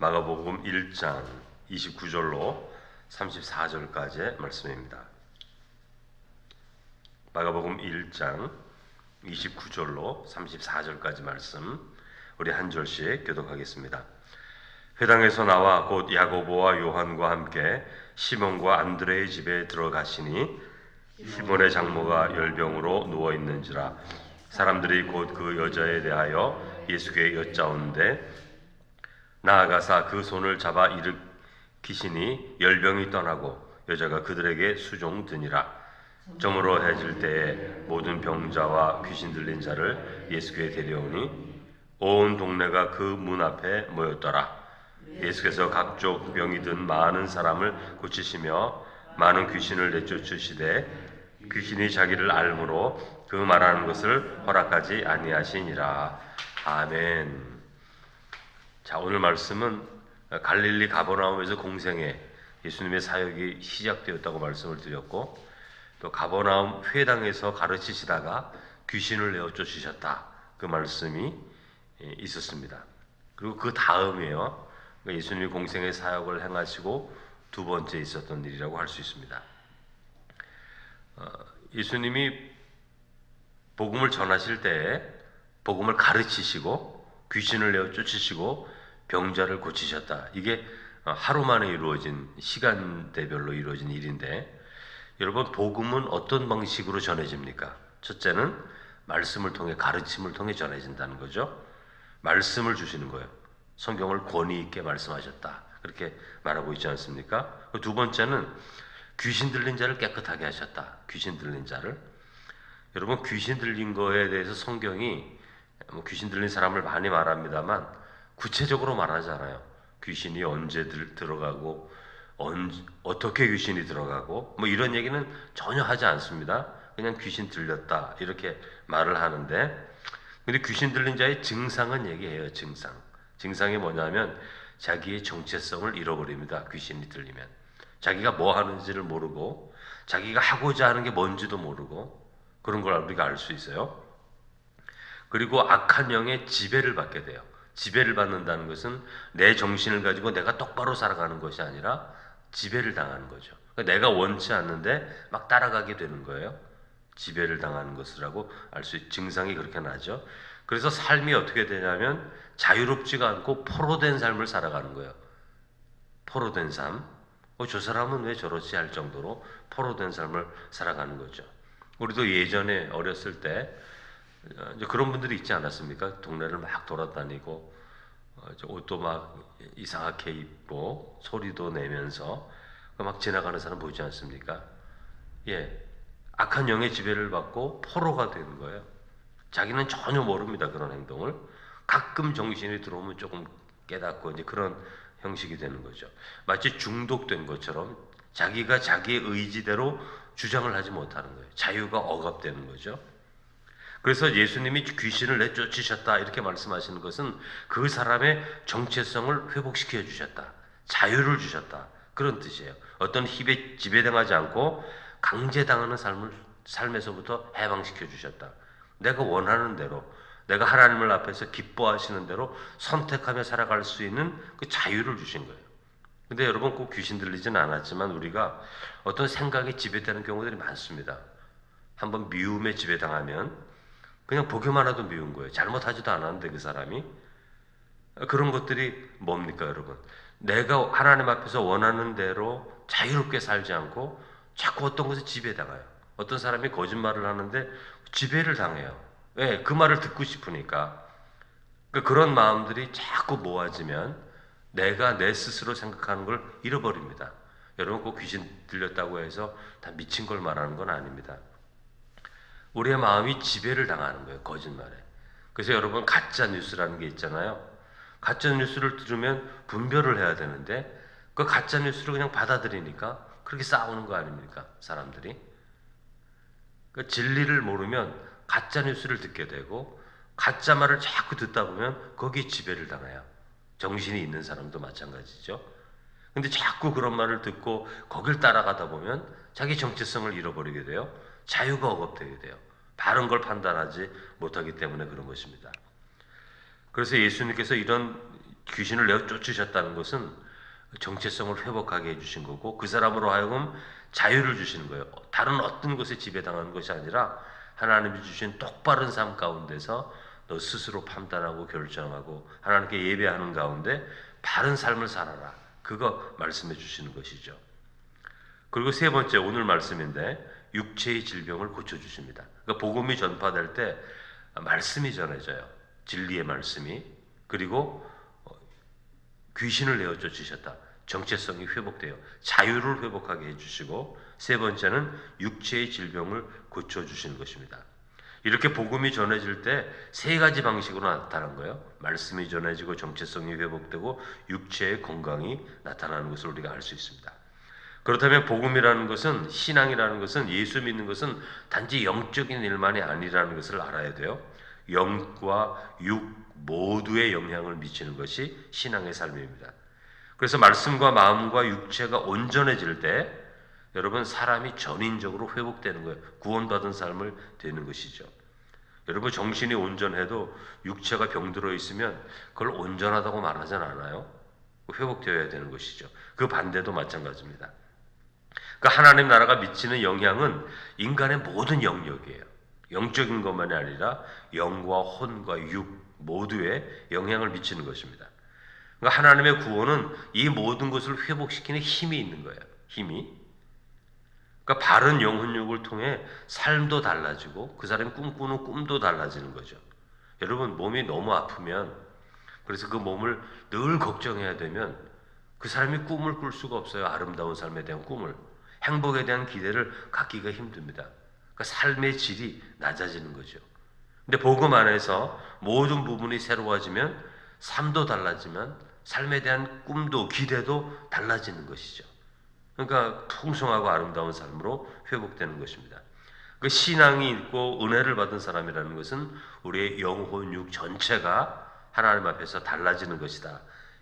마가복음 1장 29절로 34절까지의 말씀입니다. 마가복음 1장 29절로 34절까지 말씀 우리 한 절씩 교독하겠습니다. 회당에서 나와 곧 야고보와 요한과 함께 시몬과 안드레의 집에 들어가시니 시몬의 장모가 열병으로 누워 있는지라. 사람들이 곧 그 여자에 대하여 예수께 여짜오는데 나아가사 그 손을 잡아 일으키시니 열병이 떠나고 여자가 그들에게 수종드니라. 저물어 해질 때에 모든 병자와 귀신 들린 자를 예수께 데려오니 온 동네가 그 문 앞에 모였더라. 예수께서 각종 병이 든 많은 사람을 고치시며 많은 귀신을 내쫓으시되 귀신이 자기를 알므로 그 말하는 것을 허락하지 아니하시니라. 아멘. 자, 오늘 말씀은 갈릴리 가버나움에서 공생애 예수님의 사역이 시작되었다고 말씀을 드렸고, 또 가버나움 회당에서 가르치시다가 귀신을 내어 쫓으셨다, 그 말씀이 있었습니다. 그리고 그 다음에요, 예수님이 공생애 사역을 행하시고 두 번째 있었던 일이라고 할 수 있습니다. 예수님이 복음을 전하실 때 복음을 가르치시고 귀신을 내어 쫓으시고 병자를 고치셨다. 이게 하루 만에 이루어진, 시간대별로 이루어진 일인데, 여러분, 복음은 어떤 방식으로 전해집니까? 첫째는 말씀을 통해, 가르침을 통해 전해진다는 거죠. 말씀을 주시는 거예요. 성경을 권위 있게 말씀하셨다, 그렇게 말하고 있지 않습니까? 두 번째는 귀신 들린 자를 깨끗하게 하셨다. 귀신 들린 자를. 여러분, 귀신 들린 거에 대해서 성경이 귀신 들린 사람을 많이 말합니다만 구체적으로 말하지 않아요. 귀신이 언제 들어가고 어떻게 귀신이 들어가고 뭐 이런 얘기는 전혀 하지 않습니다. 그냥 귀신 들렸다 이렇게 말을 하는데, 근데 귀신 들린 자의 증상은 얘기해요. 증상이 뭐냐면 자기의 정체성을 잃어버립니다. 귀신이 들리면 자기가 뭐 하는지를 모르고 자기가 하고자 하는 게 뭔지도 모르고 그런 걸 우리가 알 수 있어요. 그리고 악한 영의 지배를 받게 돼요. 지배를 받는다는 것은 내 정신을 가지고 내가 똑바로 살아가는 것이 아니라 지배를 당하는 거죠. 그러니까 내가 원치 않는데 막 따라가게 되는 거예요. 지배를 당하는 것이라고 알 수 있는 증상이 그렇게 나죠. 그래서 삶이 어떻게 되냐면 자유롭지가 않고 포로된 삶을 살아가는 거예요. 포로된 삶. 저 사람은 왜 저러지 할 정도로 포로된 삶을 살아가는 거죠. 우리도 예전에 어렸을 때 이제 그런 분들이 있지 않았습니까? 동네를 막 돌아다니고 옷도 막 이상하게 입고 소리도 내면서 막 지나가는 사람 보이지 않습니까? 예, 악한 영의 지배를 받고 포로가 되는 거예요. 자기는 전혀 모릅니다, 그런 행동을. 가끔 정신이 들어오면 조금 깨닫고 이제 그런 형식이 되는 거죠. 마치 중독된 것처럼 자기가 자기의 의지대로 주장을 하지 못하는 거예요. 자유가 억압되는 거죠. 그래서 예수님이 귀신을 내쫓으셨다 이렇게 말씀하시는 것은 그 사람의 정체성을 회복시켜 주셨다, 자유를 주셨다, 그런 뜻이에요. 어떤 힘에 지배당하지 않고 강제당하는 삶에서부터 해방시켜 주셨다. 내가 원하는 대로, 내가 하나님을 앞에서 기뻐하시는 대로 선택하며 살아갈 수 있는 그 자유를 주신 거예요. 근데 여러분, 꼭 귀신 들리지는 않았지만 우리가 어떤 생각에 지배되는 경우들이 많습니다. 한번 미움에 지배당하면 그냥 보기만 해도 미운 거예요. 잘못하지도 않았는데 그 사람이. 그런 것들이 뭡니까, 여러분? 내가 하나님 앞에서 원하는 대로 자유롭게 살지 않고 자꾸 어떤 것에 지배당해요. 어떤 사람이 거짓말을 하는데 지배를 당해요. 왜? 그 말을 듣고 싶으니까. 그런 마음들이 자꾸 모아지면 내가 내 스스로 생각하는 걸 잃어버립니다. 여러분, 꼭 귀신 들렸다고 해서 다 미친 걸 말하는 건 아닙니다. 우리의 마음이 지배를 당하는 거예요, 거짓말에. 그래서 여러분, 가짜 뉴스라는 게 있잖아요. 가짜 뉴스를 들으면 분별을 해야 되는데 그 가짜 뉴스를 그냥 받아들이니까 그렇게 싸우는 거 아닙니까, 사람들이? 그 진리를 모르면 가짜 뉴스를 듣게 되고 가짜 말을 자꾸 듣다 보면 거기에 지배를 당해요. 정신이 있는 사람도 마찬가지죠. 근데 자꾸 그런 말을 듣고 거길 따라가다 보면 자기 정체성을 잃어버리게 돼요. 자유가 억압되게 돼요. 바른 걸 판단하지 못하기 때문에 그런 것입니다. 그래서 예수님께서 이런 귀신을 내어 쫓으셨다는 것은 정체성을 회복하게 해주신 거고 그 사람으로 하여금 자유를 주시는 거예요. 다른 어떤 것에 지배당하는 것이 아니라 하나님이 주신 똑바른 삶 가운데서 너 스스로 판단하고 결정하고 하나님께 예배하는 가운데 바른 삶을 살아라. 그거 말씀해 주시는 것이죠. 그리고 세 번째 오늘 말씀인데 육체의 질병을 고쳐주십니다. 그러니까 복음이 전파될 때 말씀이 전해져요. 진리의 말씀이. 그리고 귀신을 내어 쫓으셨다. 정체성이 회복돼요. 자유를 회복하게 해주시고 세 번째는 육체의 질병을 고쳐주시는 것입니다. 이렇게 복음이 전해질 때 세 가지 방식으로 나타난 거예요. 말씀이 전해지고 정체성이 회복되고 육체의 건강이 나타나는 것을 우리가 알 수 있습니다. 그렇다면 복음이라는 것은 신앙이라는 것은 예수 믿는 것은 단지 영적인 일만이 아니라는 것을 알아야 돼요. 영과 육 모두에 영향을 미치는 것이 신앙의 삶입니다. 그래서 말씀과 마음과 육체가 온전해질 때 여러분 사람이 전인적으로 회복되는 거예요. 구원받은 삶을 되는 것이죠. 여러분 정신이 온전해도 육체가 병들어 있으면 그걸 온전하다고 말하진 않아요. 회복되어야 되는 것이죠. 그 반대도 마찬가지입니다. 그러니까 하나님 나라가 미치는 영향은 인간의 모든 영역이에요. 영적인 것만이 아니라 영과 혼과 육 모두에 영향을 미치는 것입니다. 그러니까 하나님의 구원은 이 모든 것을 회복시키는 힘이 있는 거예요. 힘이. 그러니까 바른 영혼육을 통해 삶도 달라지고 그 사람이 꿈꾸는 꿈도 달라지는 거죠. 여러분 몸이 너무 아프면 그래서 그 몸을 늘 걱정해야 되면 그 사람이 꿈을 꿀 수가 없어요. 아름다운 삶에 대한 꿈을. 행복에 대한 기대를 갖기가 힘듭니다. 그러니까 삶의 질이 낮아지는 거죠. 근데 복음 안에서 모든 부분이 새로워지면 삶도 달라지면 삶에 대한 꿈도 기대도 달라지는 것이죠. 그러니까 풍성하고 아름다운 삶으로 회복되는 것입니다. 그 신앙이 있고 은혜를 받은 사람이라는 것은 우리의 영혼, 육 전체가 하나님 앞에서 달라지는 것이다.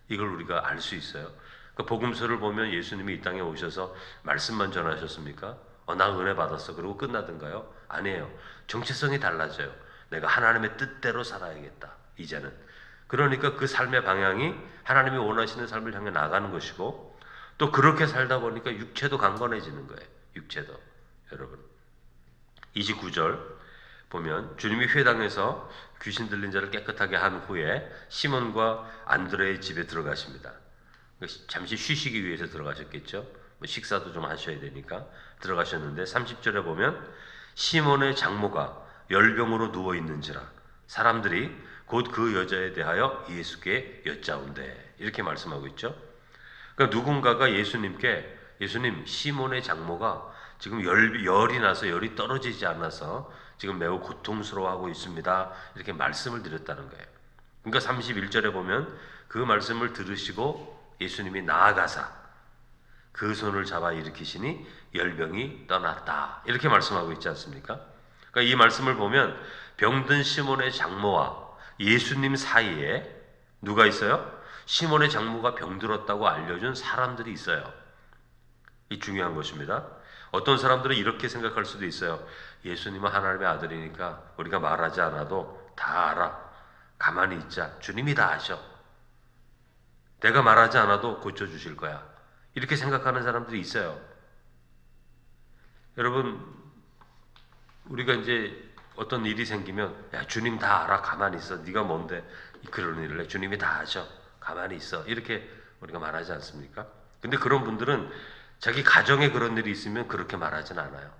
이걸 우리가 알 수 있어요. 그 복음서를 보면 예수님이 이 땅에 오셔서 말씀만 전하셨습니까? 나 은혜 받았어. 그러고 끝나던가요? 아니에요. 정체성이 달라져요. 내가 하나님의 뜻대로 살아야겠다. 이제는. 그러니까 그 삶의 방향이 하나님이 원하시는 삶을 향해 나가는 것이고 또 그렇게 살다 보니까 육체도 강건해지는 거예요. 육체도. 여러분 29절 보면 주님이 회당에서 귀신 들린 자를 깨끗하게 한 후에 시몬과 안드레의 집에 들어가십니다. 잠시 쉬시기 위해서 들어가셨겠죠. 식사도 좀 하셔야 되니까 들어가셨는데 30절에 보면 시몬의 장모가 열병으로 누워있는지라 사람들이 곧 그 여자에 대하여 예수께 여짜온대 이렇게 말씀하고 있죠. 그러니까 누군가가 예수님께 예수님 시몬의 장모가 지금 열이 나서 열이 떨어지지 않아서 지금 매우 고통스러워하고 있습니다. 이렇게 말씀을 드렸다는 거예요. 그러니까 31절에 보면 그 말씀을 들으시고 예수님이 나아가사 그 손을 잡아 일으키시니 열병이 떠났다. 이렇게 말씀하고 있지 않습니까? 그러니까 이 말씀을 보면 병든 시몬의 장모와 예수님 사이에 누가 있어요? 시몬의 장모가 병들었다고 알려준 사람들이 있어요. 이 중요한 것입니다. 어떤 사람들은 이렇게 생각할 수도 있어요. 예수님은 하나님의 아들이니까 우리가 말하지 않아도 다 알아. 가만히 있자. 주님이 다 아셔. 내가 말하지 않아도 고쳐주실 거야. 이렇게 생각하는 사람들이 있어요. 여러분, 우리가 이제 어떤 일이 생기면 야 주님 다 알아. 가만히 있어. 네가 뭔데 그런 일을 해. 주님이 다 아셔. 가만히 있어. 이렇게 우리가 말하지 않습니까? 근데 그런 분들은 자기 가정에 그런 일이 있으면 그렇게 말하진 않아요.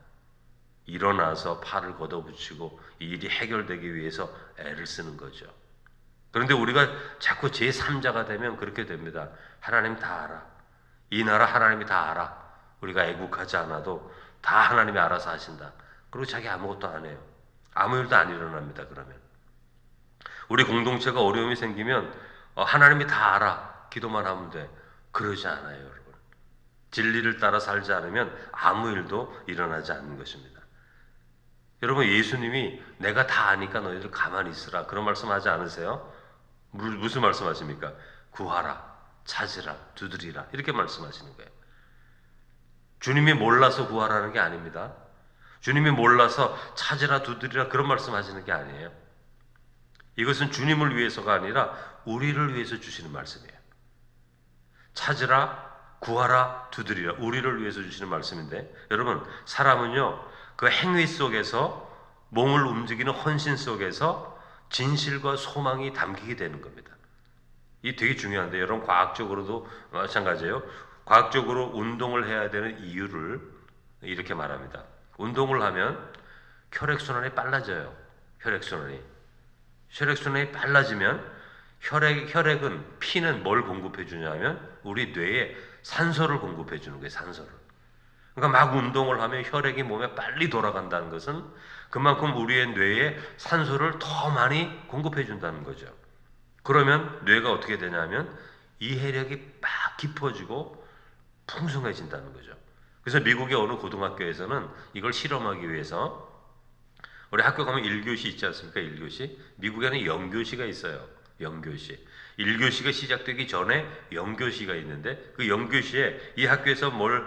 일어나서 팔을 걷어붙이고 이 일이 해결되기 위해서 애를 쓰는 거죠. 그런데 우리가 자꾸 제3자가 되면 그렇게 됩니다. 하나님 다 알아. 이 나라 하나님이 다 알아. 우리가 애국하지 않아도 다 하나님이 알아서 하신다. 그리고 자기 아무것도 안 해요. 아무 일도 안 일어납니다. 그러면 우리 공동체가 어려움이 생기면 하나님이 다 알아. 기도만 하면 돼. 그러지 않아요, 여러분. 진리를 따라 살지 않으면 아무 일도 일어나지 않는 것입니다. 여러분, 예수님이 내가 다 아니까 너희들 가만히 있으라. 그런 말씀하지 않으세요? 무슨 말씀하십니까? 구하라, 찾으라, 두드리라. 이렇게 말씀하시는 거예요. 주님이 몰라서 구하라는 게 아닙니다. 주님이 몰라서 찾으라, 두드리라 그런 말씀하시는 게 아니에요. 이것은 주님을 위해서가 아니라 우리를 위해서 주시는 말씀이에요. 찾으라, 구하라, 두드리라. 우리를 위해서 주시는 말씀인데, 여러분, 사람은요, 그 행위 속에서, 몸을 움직이는 헌신 속에서 진실과 소망이 담기게 되는 겁니다. 이 되게 중요한데, 여러분, 과학적으로도 마찬가지예요. 과학적으로 운동을 해야 되는 이유를 이렇게 말합니다. 운동을 하면 혈액순환이 빨라져요. 혈액순환이 빨라지면 혈액은, 피는 뭘 공급해 주냐면 우리 뇌에 산소를 공급해 주는 거예요. 산소를. 그러니까 막 운동을 하면 혈액이 몸에 빨리 돌아간다는 것은 그만큼 우리의 뇌에 산소를 더 많이 공급해 준다는 거죠. 그러면 뇌가 어떻게 되냐면 이해력이 막 깊어지고 풍성해진다는 거죠. 그래서 미국의 어느 고등학교에서는 이걸 실험하기 위해서, 우리 학교 가면 1교시 있지 않습니까? 1교시. 미국에는 영교시가 있어요. 영교시. 1교시가 시작되기 전에 영교시가 있는데, 그 영교시에 이 학교에서 뭘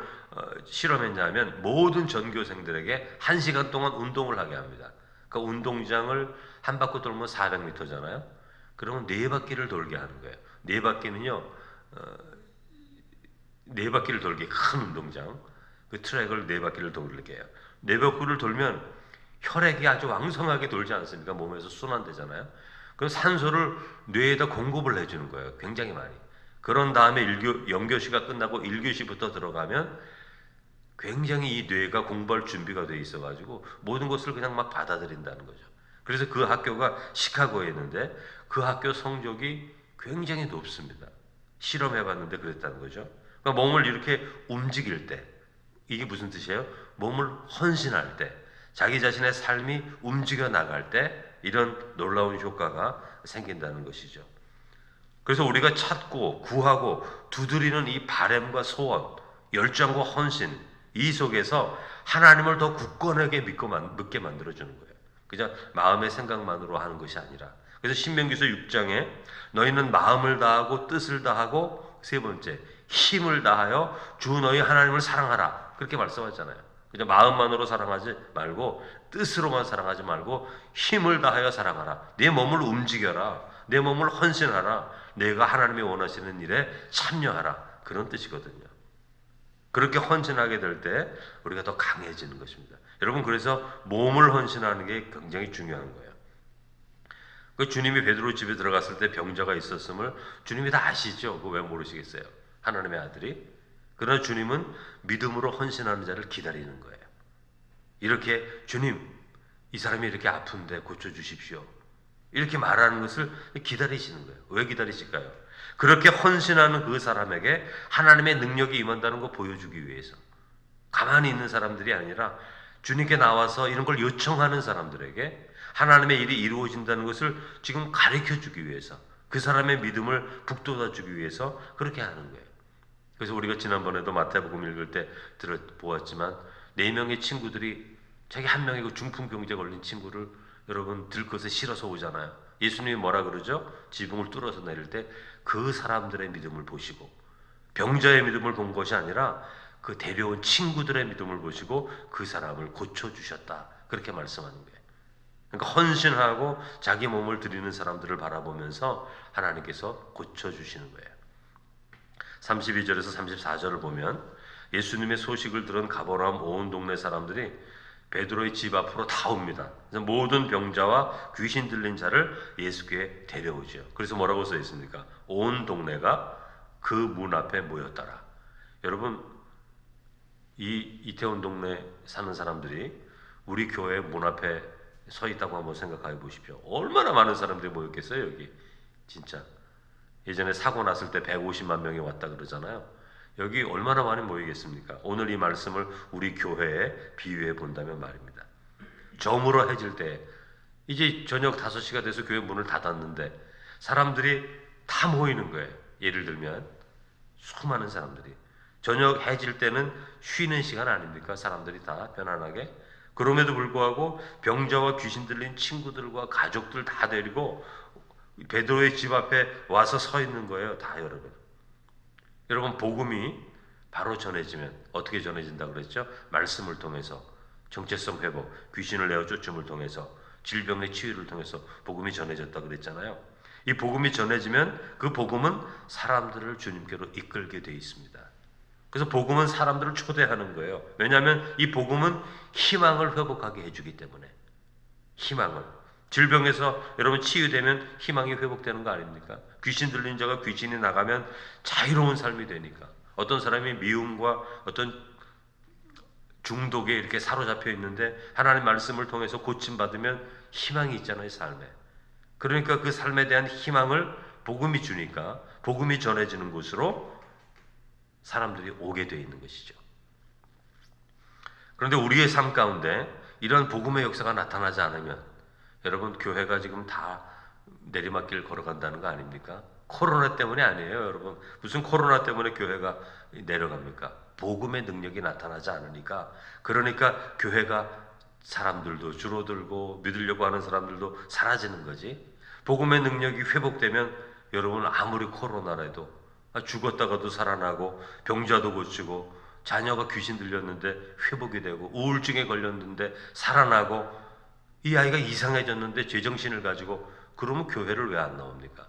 실험했냐면 모든 전교생들에게 1시간 동안 운동을 하게 합니다. 그 운동장을 한 바퀴 돌면 400m잖아요. 그러면 4바퀴를 돌게 하는 거예요. 4바퀴는요, 4바퀴를 돌게, 큰 운동장, 그 트랙을 4바퀴를 돌게 해요. 4바퀴를 돌면 혈액이 아주 왕성하게 돌지 않습니까? 몸에서 순환되잖아요. 그럼 산소를 뇌에다 공급을 해주는 거예요. 굉장히 많이. 그런 다음에 영교시가 끝나고 1교시부터 들어가면 굉장히 이 뇌가 공부할 준비가 돼 있어가지고 모든 것을 그냥 막 받아들인다는 거죠. 그래서 그 학교가 시카고에 있는데 그 학교 성적이 굉장히 높습니다. 실험해봤는데 그랬다는 거죠. 그러니까 몸을 이렇게 움직일 때, 이게 무슨 뜻이에요? 몸을 헌신할 때, 자기 자신의 삶이 움직여 나갈 때 이런 놀라운 효과가 생긴다는 것이죠. 그래서 우리가 찾고 구하고 두드리는 이 바램과 소원, 열정과 헌신, 이 속에서 하나님을 더 굳건하게 믿게 만들어주는 거예요. 그냥 마음의 생각만으로 하는 것이 아니라. 그래서 신명기서 6장에 너희는 마음을 다하고 뜻을 다하고, 세 번째, 힘을 다하여 주 너희 하나님을 사랑하라. 그렇게 말씀하잖아요. 그냥 마음만으로 사랑하지 말고, 뜻으로만 사랑하지 말고 힘을 다하여 사랑하라. 내 몸을 움직여라. 내 몸을 헌신하라. 내가 하나님이 원하시는 일에 참여하라. 그런 뜻이거든요. 그렇게 헌신하게 될 때 우리가 더 강해지는 것입니다. 여러분, 그래서 몸을 헌신하는 게 굉장히 중요한 거예요. 그 주님이 베드로 집에 들어갔을 때 병자가 있었음을 주님이 다 아시죠? 그거 왜 모르시겠어요? 하나님의 아들이. 그러나 주님은 믿음으로 헌신하는 자를 기다리는 거예요. 이렇게, 주님, 이 사람이 이렇게 아픈데 고쳐주십시오. 이렇게 말하는 것을 기다리시는 거예요. 왜 기다리실까요? 그렇게 헌신하는 그 사람에게 하나님의 능력이 임한다는 거 보여주기 위해서. 가만히 있는 사람들이 아니라 주님께 나와서 이런 걸 요청하는 사람들에게 하나님의 일이 이루어진다는 것을 지금 가르쳐주기 위해서, 그 사람의 믿음을 북돋아주기 위해서 그렇게 하는 거예요. 그래서 우리가 지난번에도 마태복음 읽을 때 보았지만 4명의 친구들이, 자기 한 명이 그 중풍병자에 걸린 친구를 여러분 들것에 실어서 오잖아요. 예수님이 뭐라 그러죠? 지붕을 뚫어서 내릴 때 그 사람들의 믿음을 보시고, 병자의 믿음을 본 것이 아니라 그 데려온 친구들의 믿음을 보시고 그 사람을 고쳐주셨다. 그렇게 말씀하는 거예요. 그러니까 헌신하고 자기 몸을 드리는 사람들을 바라보면서 하나님께서 고쳐주시는 거예요. 32절에서 34절을 보면 예수님의 소식을 들은 가버나움 온 동네 사람들이 베드로의 집 앞으로 다 옵니다. 그래서 모든 병자와 귀신 들린 자를 예수께 데려오죠. 그래서 뭐라고 써 있습니까? 온 동네가 그 문 앞에 모였더라. 여러분, 이 이태원 동네 사는 사람들이 우리 교회 문 앞에 서 있다고 한번 생각해 보십시오. 얼마나 많은 사람들이 모였겠어요, 여기. 진짜. 예전에 사고 났을 때 150만 명이 왔다 그러잖아요. 여기 얼마나 많이 모이겠습니까? 오늘 이 말씀을 우리 교회에 비유해 본다면 말입니다. 저물어 해질 때, 이제 저녁 5시가 돼서 교회 문을 닫았는데 사람들이 다 모이는 거예요. 예를 들면 수많은 사람들이. 저녁 해질 때는 쉬는 시간 아닙니까? 사람들이 다 편안하게. 그럼에도 불구하고 병자와 귀신 들린 친구들과 가족들 다 데리고 베드로의 집 앞에 와서 서 있는 거예요. 다 여러분. 여러분, 복음이 바로 전해지면 어떻게 전해진다고 그랬죠? 말씀을 통해서, 정체성 회복, 귀신을 내어 쫓음을 통해서, 질병의 치유를 통해서 복음이 전해졌다고 그랬잖아요. 이 복음이 전해지면 그 복음은 사람들을 주님께로 이끌게 되어 있습니다. 그래서 복음은 사람들을 초대하는 거예요. 왜냐하면 이 복음은 희망을 회복하게 해주기 때문에. 희망을. 질병에서 여러분 치유되면 희망이 회복되는 거 아닙니까? 귀신 들린 자가 귀신이 나가면 자유로운 삶이 되니까. 어떤 사람이 미움과 어떤 중독에 이렇게 사로잡혀 있는데 하나님 말씀을 통해서 고침받으면 희망이 있잖아요, 삶에. 그러니까 그 삶에 대한 희망을 복음이 주니까 복음이 전해지는 곳으로 사람들이 오게 되어 있는 것이죠. 그런데 우리의 삶 가운데 이런 복음의 역사가 나타나지 않으면 여러분 교회가 지금 다 내리막길 걸어간다는 거 아닙니까? 코로나 때문에 아니에요, 여러분. 무슨 코로나 때문에 교회가 내려갑니까? 복음의 능력이 나타나지 않으니까. 그러니까 교회가 사람들도 줄어들고 믿으려고 하는 사람들도 사라지는 거지. 복음의 능력이 회복되면 여러분 아무리 코로나라도 죽었다가도 살아나고 병자도 고치고 자녀가 귀신 들렸는데 회복이 되고 우울증에 걸렸는데 살아나고 이 아이가 이상해졌는데 제정신을 가지고 그러면 교회를 왜 안 나옵니까?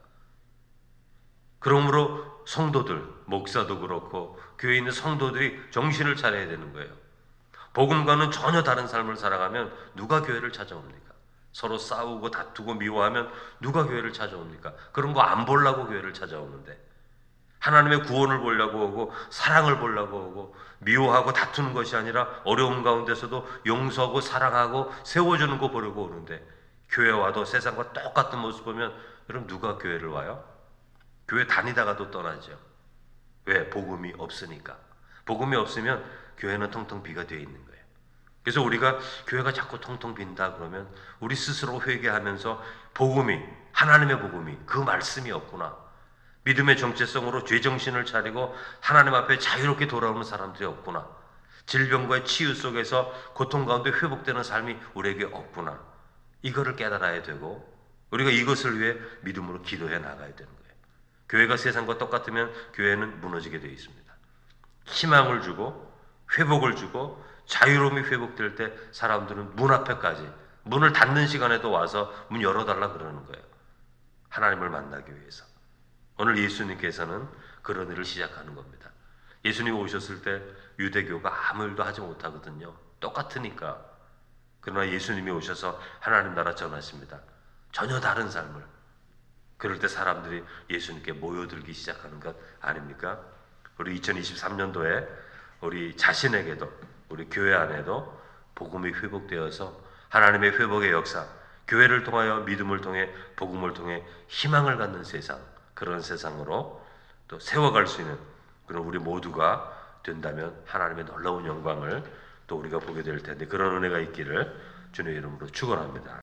그러므로 성도들, 목사도 그렇고 교회에 있는 성도들이 정신을 차려야 되는 거예요. 복음과는 전혀 다른 삶을 살아가면 누가 교회를 찾아옵니까? 서로 싸우고 다투고 미워하면 누가 교회를 찾아옵니까? 그런 거 안 보려고 교회를 찾아오는데 하나님의 구원을 보려고 오고 사랑을 보려고 오고 미워하고 다투는 것이 아니라 어려움 가운데서도 용서하고 사랑하고 세워주는 거 보려고 오는데 교회 와도 세상과 똑같은 모습 보면 여러분 누가 교회를 와요? 교회 다니다가도 떠나죠. 왜? 복음이 없으니까. 복음이 없으면 교회는 텅텅 비가 되어 있는 거예요. 그래서 우리가 교회가 자꾸 텅텅 빈다 그러면 우리 스스로 회개하면서 복음이 하나님의 복음이 그 말씀이 없구나. 믿음의 정체성으로 죄정신을 차리고 하나님 앞에 자유롭게 돌아오는 사람들이 없구나. 질병과의 치유 속에서 고통 가운데 회복되는 삶이 우리에게 없구나. 이거를 깨달아야 되고 우리가 이것을 위해 믿음으로 기도해 나가야 되는 거예요. 교회가 세상과 똑같으면 교회는 무너지게 되어 있습니다. 희망을 주고 회복을 주고 자유로움이 회복될 때 사람들은 문 앞에까지 문을 닫는 시간에도 와서 문 열어달라 그러는 거예요. 하나님을 만나기 위해서. 오늘 예수님께서는 그런 일을 시작하는 겁니다. 예수님 오셨을 때 유대교가 아무 일도 하지 못하거든요. 똑같으니까. 그러나 예수님이 오셔서 하나님 나라 전하십니다. 전혀 다른 삶을. 그럴 때 사람들이 예수님께 모여들기 시작하는 것 아닙니까? 우리 2023년도에 우리 자신에게도 우리 교회 안에도 복음이 회복되어서 하나님의 회복의 역사, 교회를 통하여 믿음을 통해 복음을 통해 희망을 갖는 세상, 그런 세상으로 또 세워갈 수 있는 그런 우리 모두가 된다면 하나님의 놀라운 영광을 또 우리가 보게 될 텐데 그런 은혜가 있기를 주님의 이름으로 축원합니다.